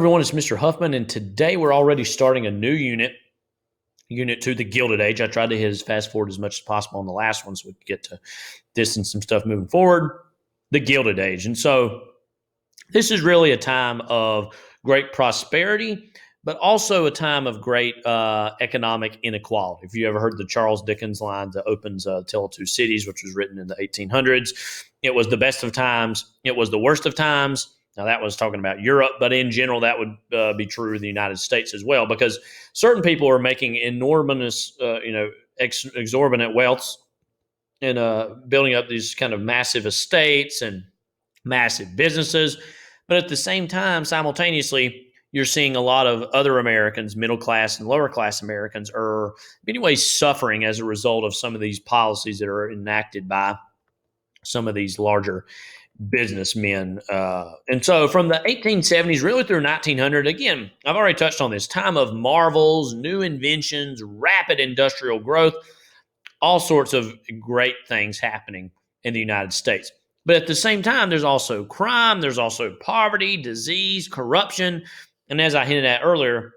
Everyone, it's Mr. Huffman, and today we're already starting a new unit 2, the Gilded Age. I tried to hit as fast forward as much as possible on the last one so we could get to distance some stuff moving forward. The Gilded Age. And so this is really a time of great prosperity, but also a time of great economic inequality. If you ever heard the Charles Dickens line that opens Tale of Two Cities, which was written in the 1800s, it was the best of times, it was the worst of times. Now, that was talking about Europe, but in general, that would be true of the United States as well, because certain people are making enormous, exorbitant wealths and building up these kind of massive estates and massive businesses. But at the same time, simultaneously, you're seeing a lot of other Americans, middle class and lower class Americans, are in many ways suffering as a result of some of these policies that are enacted by some of these larger businessmen. And so from the 1870s really through 1900, again, I've already touched on this time of marvels, new inventions, rapid industrial growth, all sorts of great things happening in the United States. But at the same time, there's also crime, there's also poverty, disease, corruption, and as I hinted at earlier,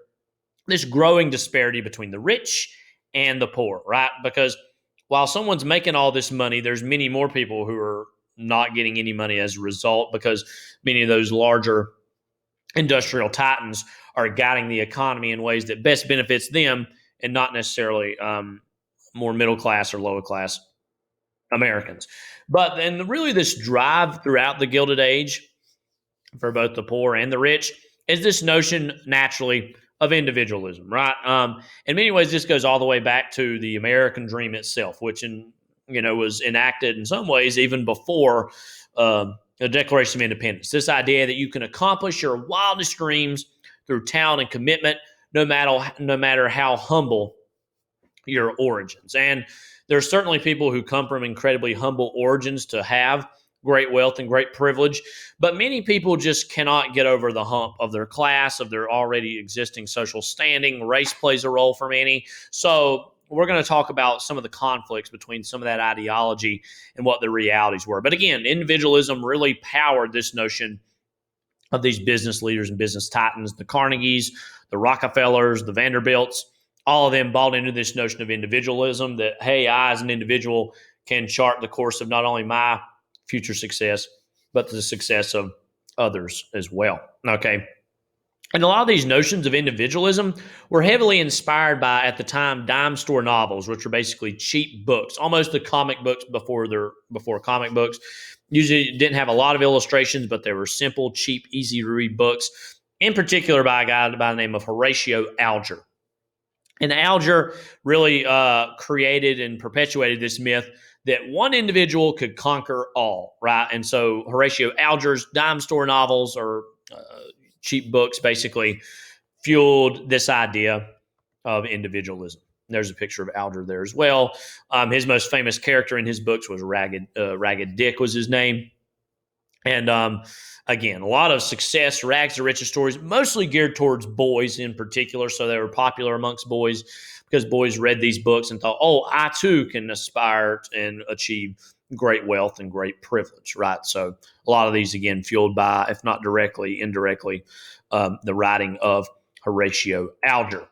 this growing disparity between the rich and the poor, right? Because while someone's making all this money, there's many more people who are not getting any money as a result, because many of those larger industrial titans are guiding the economy in ways that best benefits them and not necessarily more middle class or lower class Americans. But then really this drive throughout the Gilded Age for both the poor and the rich is this notion naturally of individualism, right? In many ways, this goes all the way back to the American dream itself, which was enacted in some ways even before the Declaration of Independence. This idea that you can accomplish your wildest dreams through talent and commitment, no matter how humble your origins. And there are certainly people who come from incredibly humble origins to have great wealth and great privilege, but many people just cannot get over the hump of their class, of their already existing social standing. Race plays a role for many. So we're going to talk about some of the conflicts between some of that ideology and what the realities were. But again, individualism really powered this notion of these business leaders and business titans, the Carnegies, the Rockefellers, the Vanderbilts. All of them bought into this notion of individualism, that, hey, I as an individual can chart the course of not only my future success, but the success of others as well. Okay. And a lot of these notions of individualism were heavily inspired by, at the time, dime store novels, which were basically cheap books, almost the comic books before comic books. Usually didn't have a lot of illustrations, but they were simple, cheap, easy to read books, in particular by a guy by the name of Horatio Alger. And Alger really created and perpetuated this myth that one individual could conquer all, right? And so Horatio Alger's dime store novels, or cheap books, basically fueled this idea of individualism. There's a picture of Alger there as well. His most famous character in his books was Ragged Dick was his name. And again, a lot of success, rags to riches stories, mostly geared towards boys in particular. So they were popular amongst boys because boys read these books and thought, oh, I too can aspire and achieve great wealth and great privilege, right? So a lot of these, again, fueled by, if not directly, indirectly, the writing of Horatio Alger.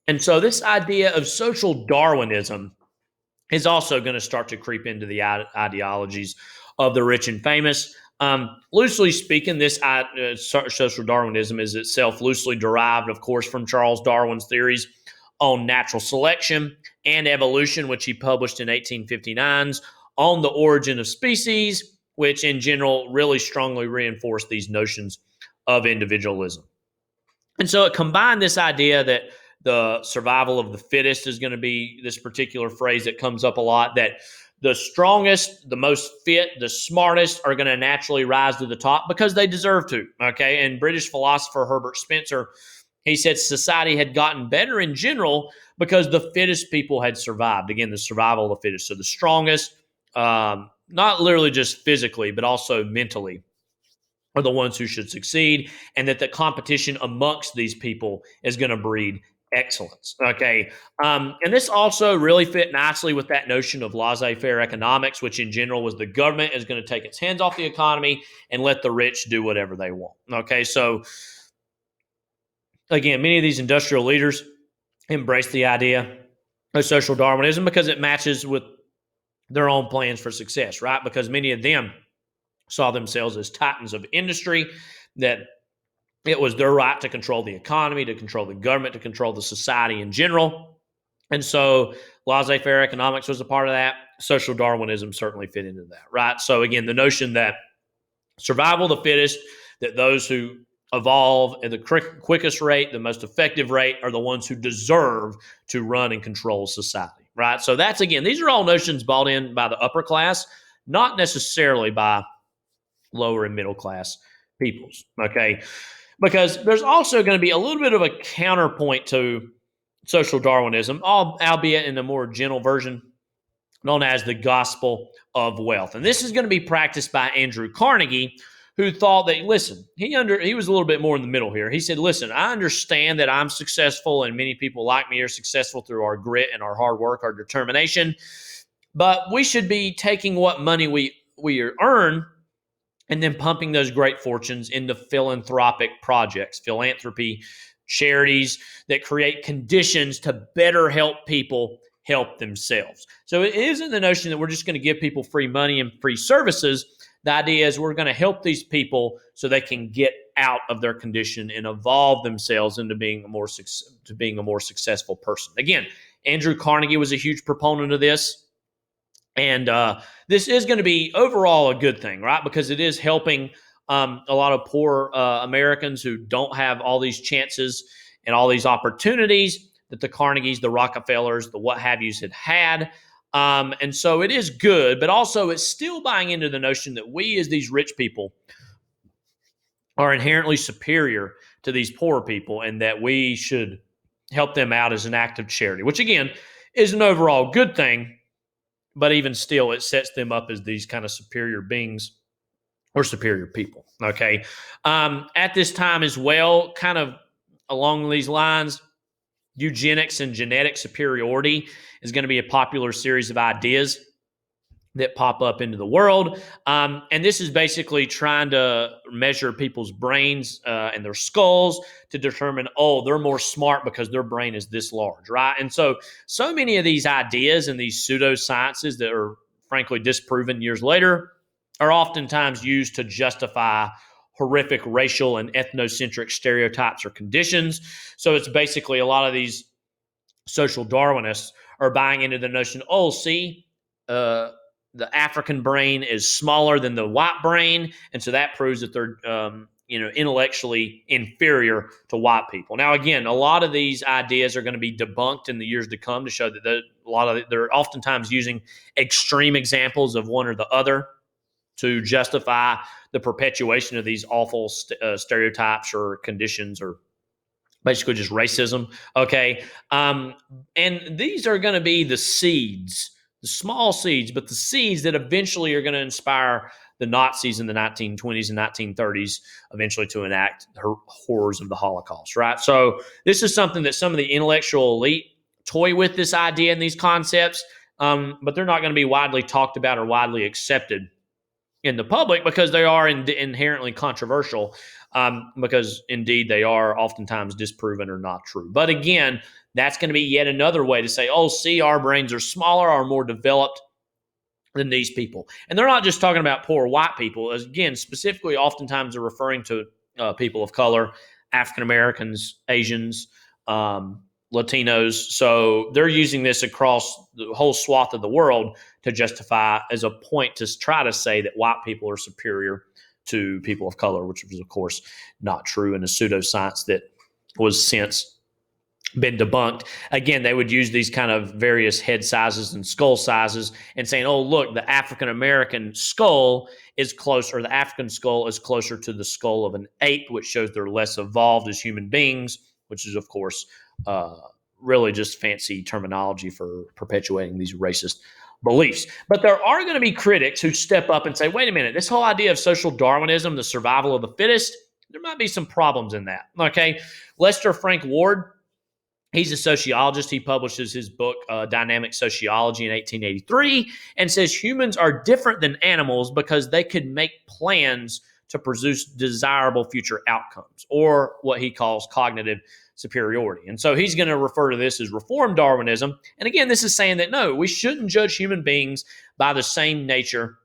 And so this idea of social Darwinism is also going to start to creep into the ideologies of the rich and famous. Loosely speaking, this social Darwinism is itself loosely derived, of course, from Charles Darwin's theories on natural selection and evolution, which he published in 1859's On the Origin of Species, which in general really strongly reinforced these notions of individualism. And so it combined this idea that the survival of the fittest is going to be this particular phrase that comes up a lot, that the strongest, the most fit, the smartest are going to naturally rise to the top because they deserve to, okay? And British philosopher Herbert Spencer, he said society had gotten better in general because the fittest people had survived. Again, the survival of the fittest. So the strongest, not literally just physically, but also mentally, are the ones who should succeed, and that the competition amongst these people is going to breed excellence. Okay. And this also really fit nicely with that notion of laissez-faire economics, which in general was the government is going to take its hands off the economy and let the rich do whatever they want. Okay. So again, many of these industrial leaders embrace the idea of social Darwinism because it matches with their own plans for success, right? Because many of them saw themselves as titans of industry, that it was their right to control the economy, to control the government, to control the society in general. And so laissez-faire economics was a part of that. Social Darwinism certainly fit into that, right? So again, the notion that survival of the fittest, that those who evolve at the quickest rate, the most effective rate, are the ones who deserve to run and control society, right? So that's, again, these are all notions bought in by the upper class, not necessarily by lower and middle class peoples, okay? Because there's also going to be a little bit of a counterpoint to social Darwinism, albeit in a more gentle version, known as the gospel of wealth. And this is going to be practiced by Andrew Carnegie, who thought that, listen, he was a little bit more in the middle here. He said, listen, I understand that I'm successful and many people like me are successful through our grit and our hard work, our determination, but we should be taking what money we earn and then pumping those great fortunes into philanthropic projects, philanthropy, charities that create conditions to better help people help themselves. So it isn't the notion that we're just going to give people free money and free services. The idea is we're going to help these people so they can get out of their condition and evolve themselves into being a more successful person. Again, Andrew Carnegie was a huge proponent of this. And this is going to be overall a good thing, right? Because it is helping a lot of poor Americans who don't have all these chances and all these opportunities that the Carnegies, the Rockefellers, the what have yous had. And so it is good, but also it's still buying into the notion that we as these rich people are inherently superior to these poor people and that we should help them out as an act of charity, which again is an overall good thing. But even still, it sets them up as these kind of superior beings or superior people, okay? At this time as well, kind of along these lines, eugenics and genetic superiority is going to be a popular series of ideas that pop up into the world. And this is basically trying to measure people's brains and their skulls to determine, oh, they're more smart because their brain is this large, right? And so many of these ideas and these pseudosciences that are frankly disproven years later are oftentimes used to justify horrific racial and ethnocentric stereotypes or conditions. So it's basically a lot of these social Darwinists are buying into the notion, oh, see, the African brain is smaller than the white brain, and so that proves that they're intellectually inferior to white people. Now, again, a lot of these ideas are going to be debunked in the years to come to show that they're oftentimes using extreme examples of one or the other to justify the perpetuation of these awful stereotypes or conditions or basically just racism. Okay, and these are going to be the seeds. The small seeds, but the seeds that eventually are going to inspire the Nazis in the 1920s and 1930s eventually to enact the horrors of the Holocaust, right? So this is something that some of the intellectual elite toy with, this idea and these concepts, but they're not going to be widely talked about or widely accepted in the public because they are inherently controversial, because indeed they are oftentimes disproven or not true. But again, that's going to be yet another way to say, oh, see, our brains are smaller or more developed than these people. And they're not just talking about poor white people. Again, specifically, oftentimes they're referring to people of color, African Americans, Asians, Latinos. So they're using this across the whole swath of the world to justify as a point to try to say that white people are superior to people of color, which was, of course, not true, and a pseudoscience that was since been debunked. Again, they would use these kind of various head sizes and skull sizes and saying, oh, look, the African American skull is closer, or the African skull is closer to the skull of an ape, which shows they're less evolved as human beings, which is, of course, really just fancy terminology for perpetuating these racist beliefs. But there are going to be critics who step up and say, wait a minute, this whole idea of social Darwinism, the survival of the fittest, there might be some problems in that. Okay, Lester Frank Ward, he's a sociologist. He publishes his book, Dynamic Sociology, in 1883, and says humans are different than animals because they could make plans to produce desirable future outcomes, or what he calls cognitive superiority. And so he's going to refer to this as reform Darwinism. And again, this is saying that no, we shouldn't judge human beings by the same nature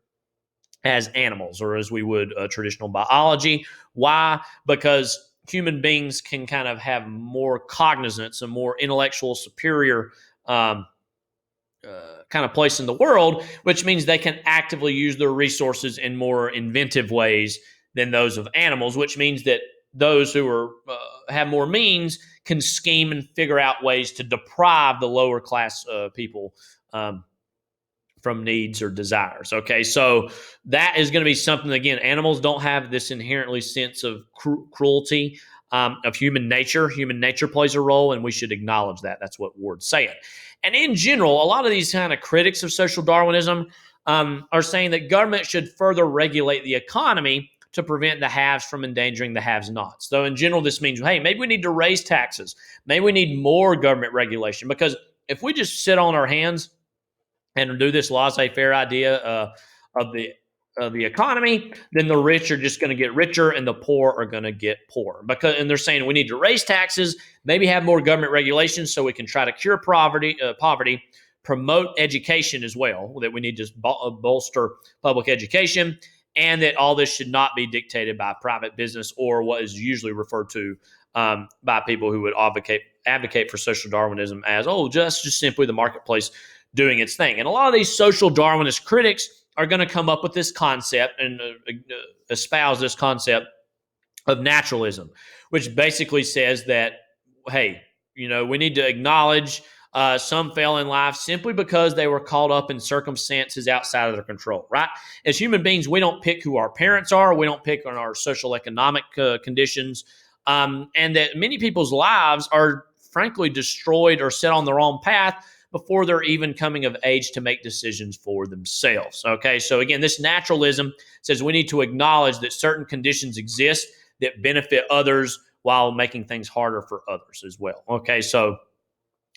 as animals, or as we would traditional biology. Why? Because human beings can kind of have more cognizance, a more intellectual, superior kind of place in the world, which means they can actively use their resources in more inventive ways than those of animals, which means that those who are have more means can scheme and figure out ways to deprive the lower class people from needs or desires. Okay, so that is going to be something, again, animals don't have this inherently sense of cruelty of human nature. Human nature plays a role, and we should acknowledge that. That's what Ward's saying. And in general, a lot of these kind of critics of social Darwinism are saying that government should further regulate the economy to prevent the haves from endangering the have-nots. So in general, this means, hey, maybe we need to raise taxes. Maybe we need more government regulation, because if we just sit on our hands and do this laissez-faire idea of the economy, then the rich are just going to get richer and the poor are going to get poorer. And they're saying we need to raise taxes, maybe have more government regulations so we can try to cure poverty, promote education as well, that we need to bolster public education, and that all this should not be dictated by private business or what is usually referred to by people who would advocate for social Darwinism as, just simply the marketplace doing its thing. And a lot of these social Darwinist critics are going to come up with this concept and espouse this concept of naturalism, which basically says that, hey, we need to acknowledge some fell in life simply because they were caught up in circumstances outside of their control, right? As human beings, we don't pick who our parents are. We don't pick on our social economic conditions. And that many people's lives are frankly destroyed or set on the wrong path before they're even coming of age to make decisions for themselves. Okay, so again, this naturalism says we need to acknowledge that certain conditions exist that benefit others while making things harder for others as well. Okay, so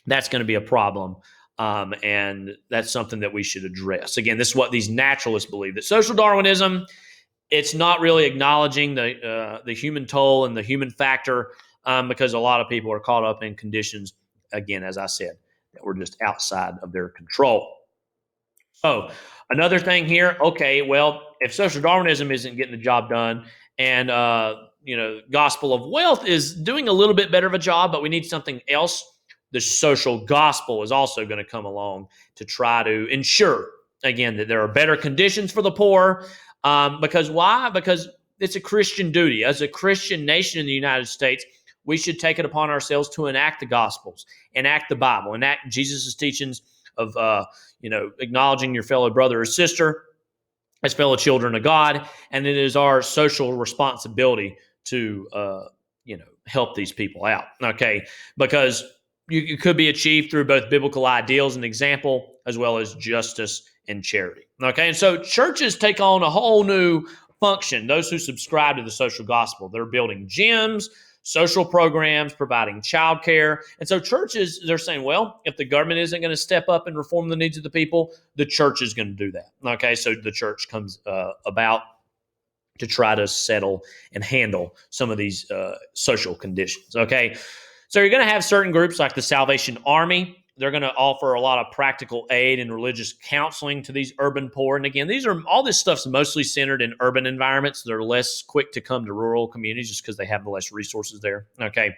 that's going to be a problem, and that's something that we should address. Again, this is what these naturalists believe, that social Darwinism, it's not really acknowledging the human toll and the human factor, because a lot of people are caught up in conditions, again, as I said, that were just outside of their control. So another thing here, okay, well, if social Darwinism isn't getting the job done, and gospel of wealth is doing a little bit better of a job, but we need something else, the social gospel is also going to come along to try to ensure, again, that there are better conditions for the poor. Because why? Because it's a Christian duty. As a Christian nation in the United States, we should take it upon ourselves to enact the Gospels, enact the Bible, enact Jesus' teachings of, acknowledging your fellow brother or sister as fellow children of God. And it is our social responsibility to, help these people out. Okay, because it could be achieved through both biblical ideals and example, as well as justice and charity. Okay, and so churches take on a whole new function. Those who subscribe to the social gospel, they're building gyms, social programs, providing childcare. And so churches, they're saying, well, if the government isn't going to step up and reform the needs of the people, the church is going to do that. Okay, so the church comes about to try to settle and handle some of these social conditions. Okay, so you're going to have certain groups like the Salvation Army. They're going to offer a lot of practical aid and religious counseling to these urban poor. And again, all this stuff's mostly centered in urban environments. They're less quick to come to rural communities just because they have the less resources there. Okay.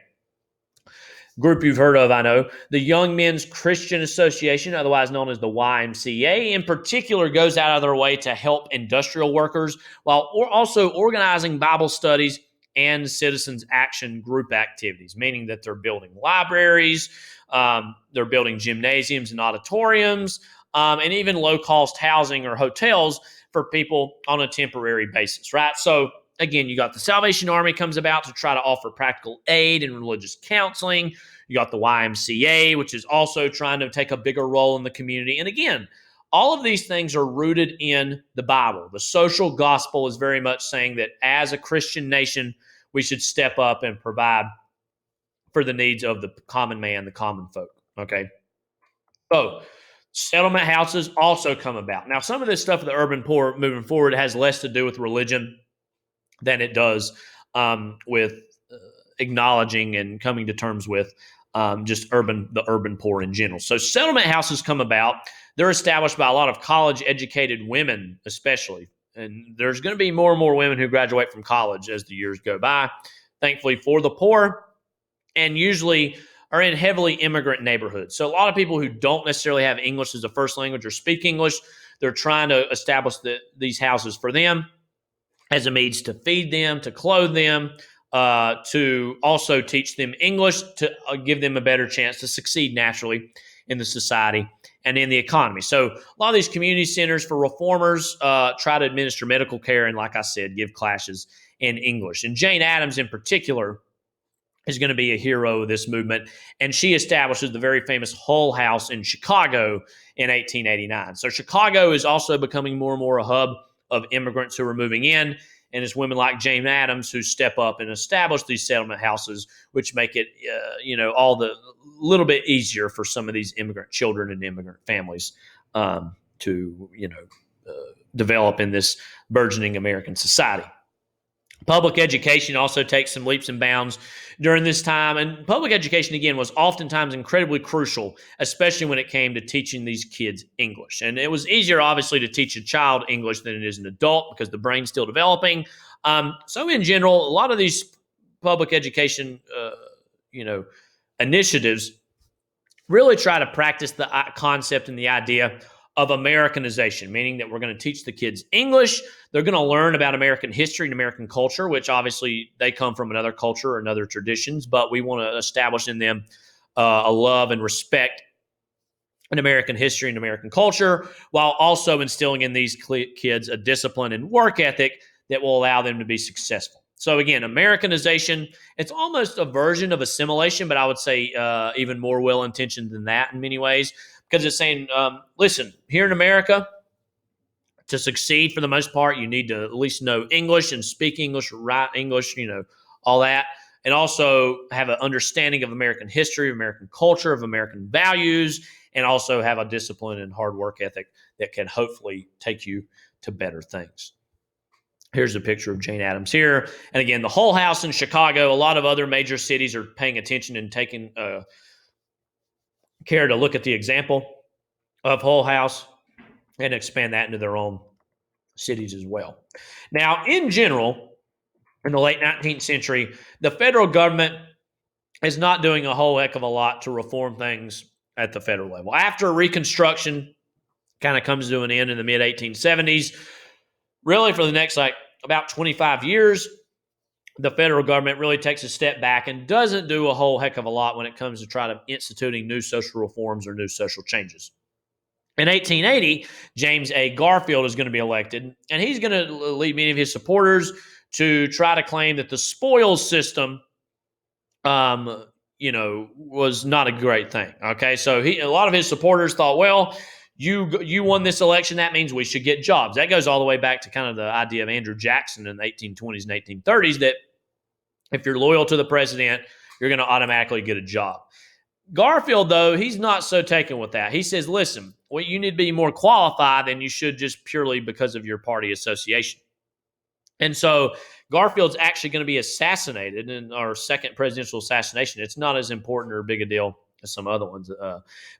Group you've heard of, I know. The Young Men's Christian Association, otherwise known as the YMCA, in particular, goes out of their way to help industrial workers while also organizing Bible studies and citizens action group activities, meaning that they're building libraries, they're building gymnasiums and auditoriums, and even low-cost housing or hotels for people on a temporary basis, right? So again, you got the Salvation Army comes about to try to offer practical aid and religious counseling. You got the YMCA, which is also trying to take a bigger role in the community. And again, all of these things are rooted in the Bible. The social gospel is very much saying that as a Christian nation, we should step up and provide for the needs of the common man, the common folk. Okay. So settlement houses also come about. Now, some of this stuff of the urban poor moving forward has less to do with religion than it does with acknowledging and coming to terms with just the urban poor in general. So settlement houses come about. They're established by a lot of college-educated women, especially. And there's going to be more and more women who graduate from college as the years go by, thankfully for the poor, and usually are in heavily immigrant neighborhoods. So a lot of people who don't necessarily have English as a first language or speak English, they're trying to establish these houses for them as a means to feed them, to clothe them, to also teach them English, to give them a better chance to succeed naturally in the society and in the economy. So a lot of these community centers for reformers try to administer medical care and, like I said, give classes in English. And Jane Addams in particular is going to be a hero of this movement. And she establishes the very famous Hull House in Chicago in 1889. So Chicago is also becoming more and more a hub of immigrants who are moving in. And it's women like Jane Addams who step up and establish these settlement houses, which make it, all the little bit easier for some of these immigrant children and immigrant families to develop in this burgeoning American society. Public education also takes some leaps and bounds during this time. And public education, again, was oftentimes incredibly crucial, especially when it came to teaching these kids English. And it was easier, obviously, to teach a child English than it is an adult because the brain's still developing. So in general, a lot of these public education, initiatives really try to practice the concept and the idea of Americanization, meaning that we're going to teach the kids English. They're going to learn about American history and American culture, which obviously they come from another culture and other traditions, but we want to establish in them a love and respect in American history and American culture, while also instilling in these kids a discipline and work ethic that will allow them to be successful. So again, Americanization, it's almost a version of assimilation, but I would say even more well-intentioned than that in many ways. Because it's saying, listen, here in America, to succeed for the most part, you need to at least know English and speak English, write English, all that. And also have an understanding of American history, of American culture, of American values, and also have a discipline and hard work ethic that can hopefully take you to better things. Here's a picture of Jane Addams here. And again, the Hull House in Chicago, a lot of other major cities are paying attention and taking care to look at the example of Hull House and expand that into their own cities as well. Now, in general, in the late 19th century, the federal government is not doing a whole heck of a lot to reform things at the federal level. After Reconstruction kind of comes to an end in the mid-1870s, really for the next about 25 years, the federal government really takes a step back and doesn't do a whole heck of a lot when it comes to try to instituting new social reforms or new social changes. In 1880, James A. Garfield is going to be elected, and he's going to lead many of his supporters to try to claim that the spoils system, was not a great thing. Okay, so a lot of his supporters thought, well, you won this election, that means we should get jobs. That goes all the way back to kind of the idea of Andrew Jackson in the 1820s and 1830s that if you're loyal to the president, you're going to automatically get a job. Garfield, though, he's not so taken with that. He says, listen, you need to be more qualified than you should just purely because of your party association. And so Garfield's actually going to be assassinated in our second presidential assassination. It's not as important or big a deal as some other ones,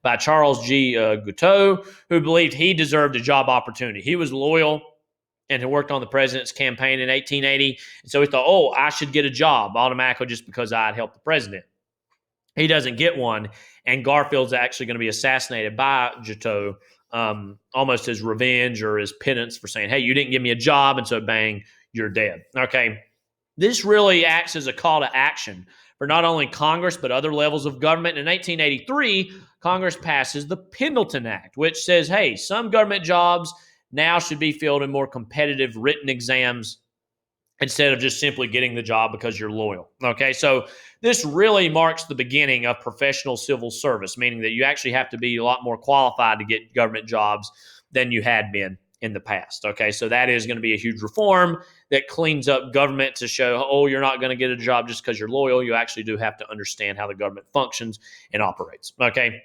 by Charles G. Guiteau, who believed he deserved a job opportunity. He was loyal and had worked on the president's campaign in 1880. And so he thought, I should get a job automatically just because I had helped the president. He doesn't get one, and Garfield's actually going to be assassinated by Guiteau, almost as revenge or as penance for saying, hey, you didn't give me a job, and so bang, you're dead. Okay, this really acts as a call to action for not only Congress, but other levels of government. In 1883, Congress passes the Pendleton Act, which says, hey, some government jobs now should be filled in more competitive written exams instead of just simply getting the job because you're loyal. Okay, so this really marks the beginning of professional civil service, meaning that you actually have to be a lot more qualified to get government jobs than you had been in the past. Okay, so that is going to be a huge reform that cleans up government to show, you're not going to get a job just because you're loyal. You actually do have to understand how the government functions and operates. Okay,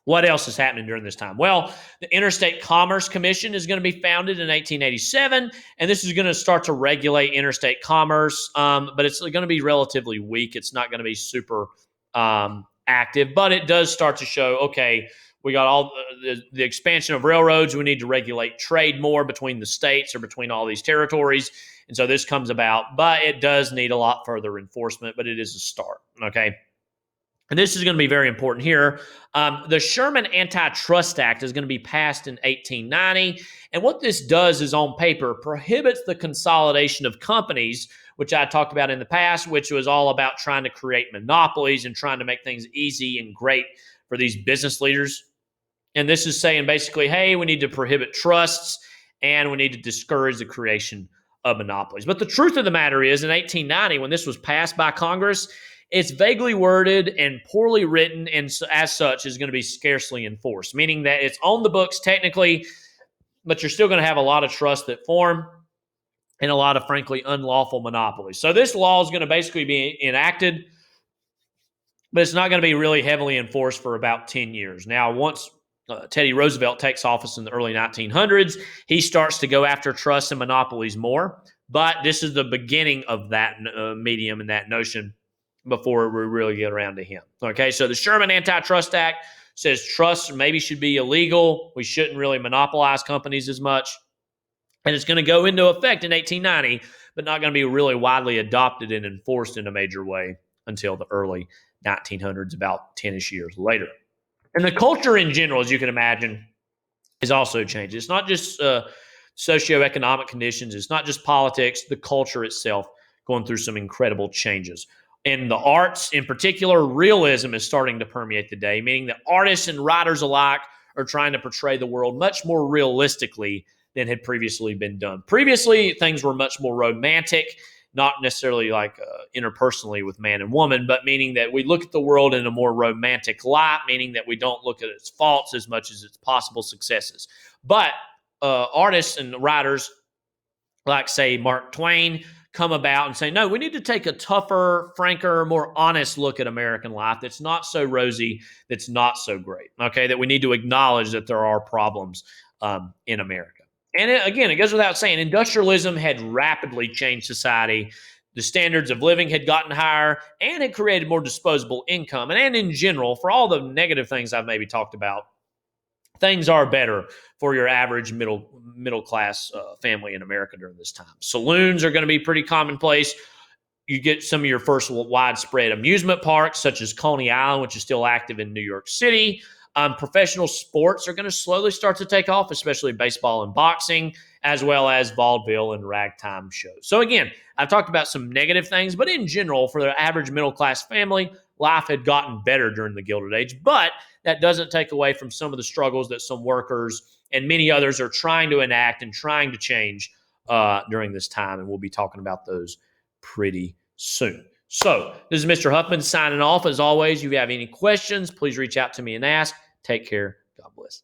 What else is happening during this time? Well, the Interstate Commerce Commission is going to be founded in 1887, and this is going to start to regulate interstate commerce, but it's going to be relatively weak. It's not going to be super active, but it does start to show, okay, we got all the expansion of railroads. We need to regulate trade more between the states or between all these territories. And so this comes about, but it does need a lot further enforcement, but it is a start, okay? And this is going to be very important here. The Sherman Antitrust Act is going to be passed in 1890. And what this does is, on paper, prohibits the consolidation of companies, which I talked about in the past, which was all about trying to create monopolies and trying to make things easy and great for these business leaders. And this is saying basically, hey, we need to prohibit trusts and we need to discourage the creation of monopolies. But the truth of the matter is, in 1890, when this was passed by Congress, it's vaguely worded and poorly written, and as such is going to be scarcely enforced, meaning that it's on the books technically, but you're still going to have a lot of trusts that form and a lot of, frankly, unlawful monopolies. So this law is going to basically be enacted, but it's not going to be really heavily enforced for about 10 years. Now, once Teddy Roosevelt takes office in the early 1900s, he starts to go after trusts and monopolies more, but this is the beginning of that medium and that notion before we really get around to him. Okay, so the Sherman Antitrust Act says trusts maybe should be illegal. We shouldn't really monopolize companies as much. And it's going to go into effect in 1890, but not going to be really widely adopted and enforced in a major way until the early 1900s, about 10-ish years later. And the culture in general, as you can imagine, is also changing. It's not just socioeconomic conditions. It's not just politics. The culture itself going through some incredible changes. In the arts, in particular, realism is starting to permeate the day, meaning that artists and writers alike are trying to portray the world much more realistically than had previously been done. Previously, things were much more romantic, not necessarily like interpersonally with man and woman, but meaning that we look at the world in a more romantic light, meaning that we don't look at its faults as much as its possible successes. But artists and writers, like, say, Mark Twain, come about and say, no, we need to take a tougher, franker, more honest look at American life that's not so rosy, that's not so great, okay, that we need to acknowledge that there are problems in America. And again, it goes without saying, industrialism had rapidly changed society. The standards of living had gotten higher and it created more disposable income. And in general, for all the negative things I've maybe talked about, things are better for your average middle class family in America during this time. Saloons are going to be pretty commonplace. You get some of your first widespread amusement parks, such as Coney Island, which is still active in New York City. Professional sports are going to slowly start to take off, especially baseball and boxing, as well as vaudeville and ragtime shows. So again, I've talked about some negative things, but in general, for the average middle class family, life had gotten better during the Gilded Age. But that doesn't take away from some of the struggles that some workers and many others are trying to enact and trying to change during this time. And we'll be talking about those pretty soon. So this is Mr. Huffman signing off. As always, if you have any questions, please reach out to me and ask. Take care. God bless.